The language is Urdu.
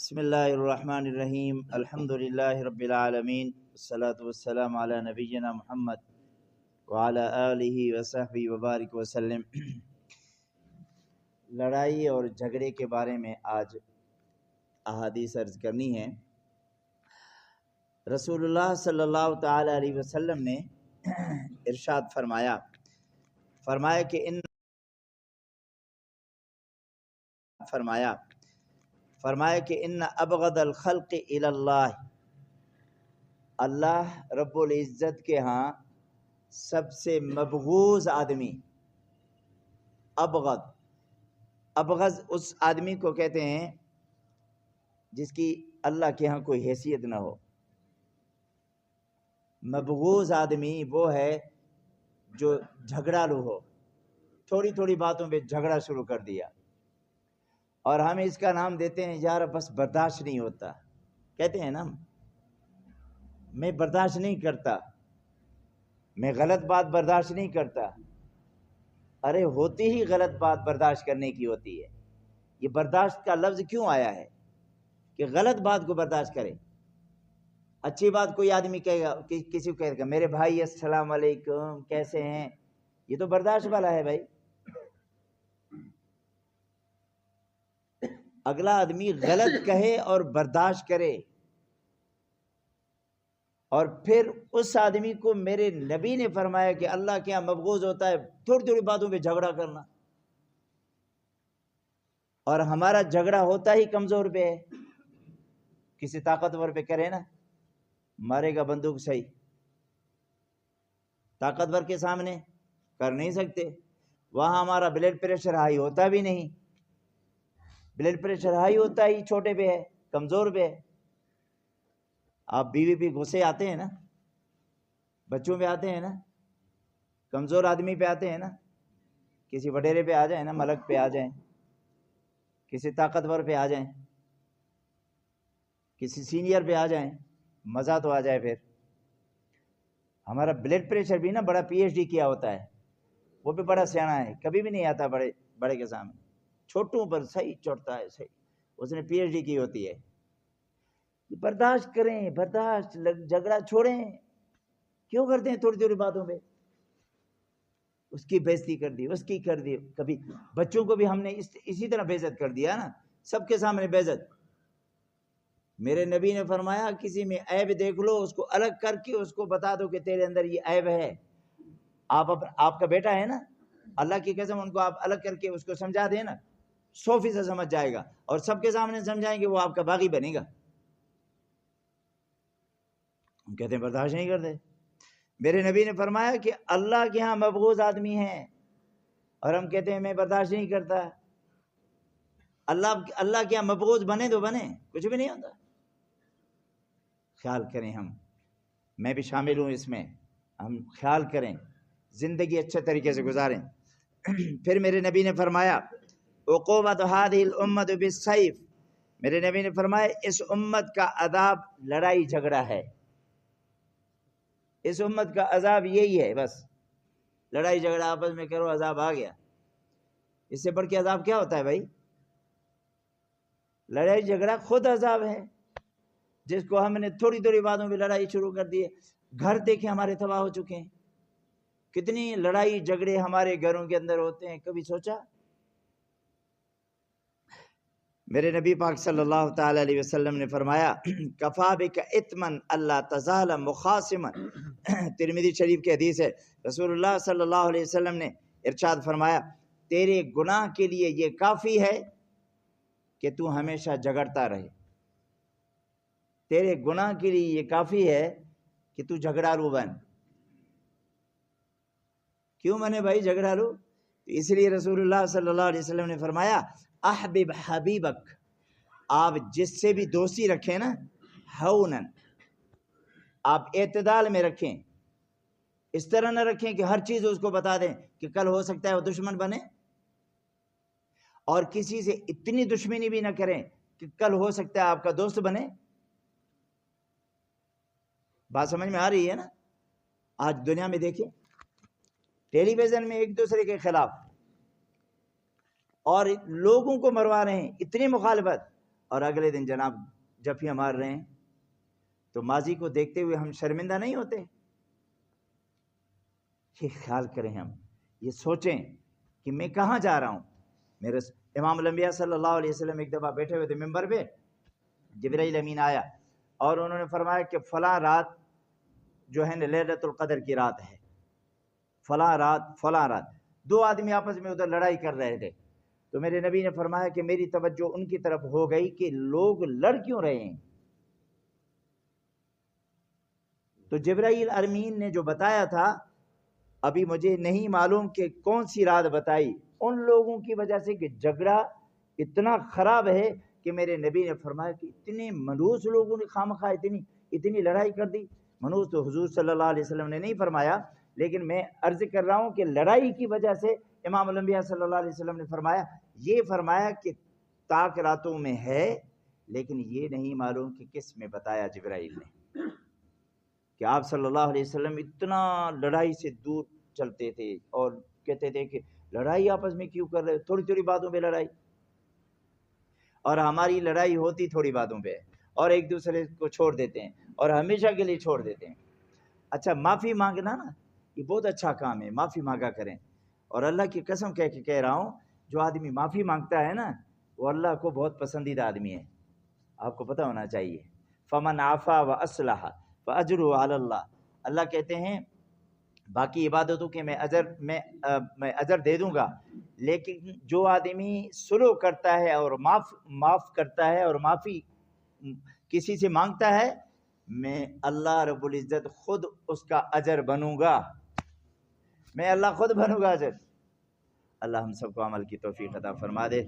بسم اللہ الرحمن الرحیم الحمد للہ رب العالمین والصلاة والسلام علی نبینا محمد وعلی آلہ وصحبہ وبارک وسلم۔ لڑائی اور جھگڑے کے بارے میں آج احادیث عرض کرنی ہے۔ رسول اللہ صلی اللہ تعالی علیہ وسلم نے ارشاد فرمایا کہ ان ابغض الخلق الی اللہ، اللہ رب العزت کے ہاں سب سے مبغوض آدمی، ابغض اس آدمی کو کہتے ہیں جس کی اللہ کے ہاں کوئی حیثیت نہ ہو۔ مبغوض آدمی وہ ہے جو جھگڑالو ہو، تھوڑی تھوڑی باتوں پہ جھگڑا شروع کر دیا، اور ہم اس کا نام دیتے ہیں یار بس برداشت نہیں ہوتا، کہتے ہیں نا میں برداشت نہیں کرتا، میں غلط بات برداشت نہیں کرتا۔ ارے ہوتی ہی غلط بات برداشت کرنے کی ہوتی ہے۔ یہ برداشت کا لفظ کیوں آیا ہے کہ غلط بات کو برداشت کرے؟ اچھی بات کوئی آدمی کہے گا، کسی کو کہے گا میرے بھائی السلام علیکم کیسے ہیں، یہ تو برداشت والا ہے بھائی۔ اگلا آدمی غلط کہے اور برداشت کرے، اور پھر اس آدمی کو میرے نبی نے فرمایا کہ اللہ کے یہاں مبغوض ہوتا ہے تھوڑی تھوڑی باتوں پہ جھگڑا کرنا، اور ہمارا جھگڑا ہوتا ہی کمزور پہ ہے۔ کسی طاقتور پہ کرے نا، مارے گا بندوق صحیح، طاقتور کے سامنے کر نہیں سکتے۔ وہاں ہمارا بلڈ پریشر ہائی ہوتا بھی نہیں، بلڈ پریشر ہائی ہوتا ہی چھوٹے پہ ہے، کمزور پہ ہے۔ آپ بیوی پہ غصے آتے ہیں نا، بچوں پہ آتے ہیں نا، کمزور آدمی پہ آتے ہیں نا، کسی وڈیرے پہ آ جائیں نا، ملک پہ آ جائیں، کسی طاقتور پہ آ جائیں، کسی سینئر پہ آ جائیں، مزہ تو آ جائے۔ پھر ہمارا بلڈ پریشر بھی نا بڑا پی ایچ ڈی کیا ہوتا ہے، وہ بھی بڑا سیاںا ہے، کبھی بھی نہیں آتا بڑے کے سامنے، چھوٹوں پر صحیح چڑھتا ہے، صحیح اس نے پی ایچ ڈی کی ہوتی ہے۔ برداشت کریں، برداشت، جھگڑا چھوڑیں، کیوں کرتے ہیں تھوڑی تھوڑی باتوں پہ؟ اس کی بےزتی کر دی، اس کی کر دی، کبھی بچوں کو بھی ہم نے اسی طرح بےعزت کر دیا نا، سب کے سامنے بےعزت۔ میرے نبی نے فرمایا کسی میں عیب دیکھ لو، اس کو الگ کر کے اس کو بتا دو کہ تیرے اندر یہ عیب ہے۔ آپ کا بیٹا ہے نا، اللہ کی قسم ان کو آپ الگ کر کے اس کو سمجھا دیں نا، 100% سمجھ جائے گا، اور سب کے سامنے سمجھائیں گے وہ آپ کا باغی بنے گا۔ ہم کہتے ہیں برداشت نہیں کرتے۔ میرے نبی نے فرمایا کہ اللہ کے ہاں مبغوض آدمی ہیں، اور ہم کہتے ہیں میں برداشت نہیں کرتا۔ اللہ کے ہاں مبغوض بنے تو بنے، کچھ بھی نہیں ہوتا۔ خیال کریں، میں بھی شامل ہوں اس میں، ہم خیال کریں، زندگی اچھے طریقے سے گزاریں۔ پھر میرے نبی نے فرمایا عقوبۃ هذه الامۃ بالسیف، میرے نبی نے فرمایا اس امت کا عذاب لڑائی جھگڑا ہے، اس امت کا عذاب یہی ہے، بس لڑائی جھگڑا آپس میں کرو، عذاب آ گیا۔ اس سے بڑھ کے عذاب کیا ہوتا ہے بھائی؟ لڑائی جھگڑا خود عذاب ہے، جس کو ہم نے تھوڑی تھوڑی باتوں پہ لڑائی شروع کر دی ہے۔ گھر دیکھیں ہمارے تباہ ہو چکے ہیں، کتنی لڑائی جھگڑے ہمارے گھروں کے اندر ہوتے ہیں، کبھی سوچا؟ میرے نبی پاک صلی اللہ تعالی علیہ وسلم نے فرمایا کفا بک اثما اللہ تزال مخاصما، ترمذی شریف کی حدیث ہے، رسول اللہ صلی اللہ علیہ وسلم نے ارشاد فرمایا تیرے گناہ کے لیے یہ کافی ہے کہ تو ہمیشہ جھگڑتا رہے، تیرے گناہ کے لیے یہ کافی ہے کہ تو جھگڑالو بن۔ کیوں بنے بھائی جھگڑالو؟ اس لیے رسول اللہ صلی اللہ علیہ وسلم نے فرمایا احبب حبیبک، آپ جس سے بھی دوستی رکھیں نا، ہونن، آپ اعتدال میں رکھیں، اس طرح نہ رکھیں کہ ہر چیز اس کو بتا دیں کہ کل ہو سکتا ہے وہ دشمن بنے، اور کسی سے اتنی دشمنی بھی نہ کریں کہ کل ہو سکتا ہے آپ کا دوست بنے۔ بات سمجھ میں آ رہی ہے نا؟ آج دنیا میں دیکھیں، ٹیلی ویژن میں ایک دوسرے کے خلاف اور لوگوں کو مروا رہے ہیں، اتنی مخالفت، اور اگلے دن جناب جفیاں مار رہے ہیں، تو ماضی کو دیکھتے ہوئے ہم شرمندہ نہیں ہوتے؟ یہ خیال کریں، ہم یہ سوچیں کہ میں کہاں جا رہا ہوں۔ میرے امام الانبیاء صلی اللہ علیہ وسلم ایک دفعہ بیٹھے ہوئے تھے ممبر پہ، جبرائیل امین آیا اور انہوں نے فرمایا کہ فلاں رات جو ہے نا لیلۃ القدر کی رات ہے، فلاں رات۔ دو آدمی آپس میں ادھر لڑائی کر رہے تھے، تو میرے نبی نے فرمایا کہ میری توجہ ان کی طرف ہو گئی کہ لوگ لڑ کیوں رہے ہیں۔ تو جبرائیل امین نے جو بتایا تھا، ابھی مجھے نہیں معلوم کہ کون سی رات بتائی، ان لوگوں کی وجہ سے کہ جھگڑا اتنا خراب ہے کہ میرے نبی نے فرمایا کہ اتنے منحوس لوگوں نے خامخواہ اتنی لڑائی کر دی۔ منحوس تو حضور صلی اللہ علیہ وسلم نے نہیں فرمایا، لیکن میں عرض کر رہا ہوں کہ لڑائی کی وجہ سے امام الانبیاء صلی اللہ علیہ وسلم نے فرمایا کہ طاق راتوں میں ہے، لیکن یہ نہیں معلوم کہ کس میں بتایا جبرائیل نے، کہ آپ صلی اللہ علیہ وسلم اتنا لڑائی سے دور چلتے تھے اور کہتے تھے کہ لڑائی آپس میں کیوں کر رہے، تھوڑی تھوڑی باتوں پہ لڑائی، اور ہماری لڑائی ہوتی تھوڑی باتوں پہ اور ایک دوسرے کو چھوڑ دیتے ہیں اور ہمیشہ کے لیے چھوڑ دیتے ہیں۔ اچھا معافی مانگنا نا یہ بہت اچھا کام ہے، معافی مانگا کریں، اور اللہ کی قسم کہہ رہا ہوں جو آدمی معافی مانگتا ہے نا وہ اللہ کو بہت پسندیدہ آدمی ہے، آپ کو پتہ ہونا چاہیے۔ فمن عفا و اصلح فاجرہ علی اللہ، اللہ کہتے ہیں باقی عبادتوں کے میں اجر دے دوں گا، لیکن جو آدمی صلح کرتا ہے اور معاف کرتا ہے اور معافی کسی سے مانگتا ہے، میں اللہ رب العزت خود اس کا اجر بنوں گا، میں اللہ خود بنوں گا اجر۔ اللہ ہم سب کو عمل کی توفیق عطا فرما دے۔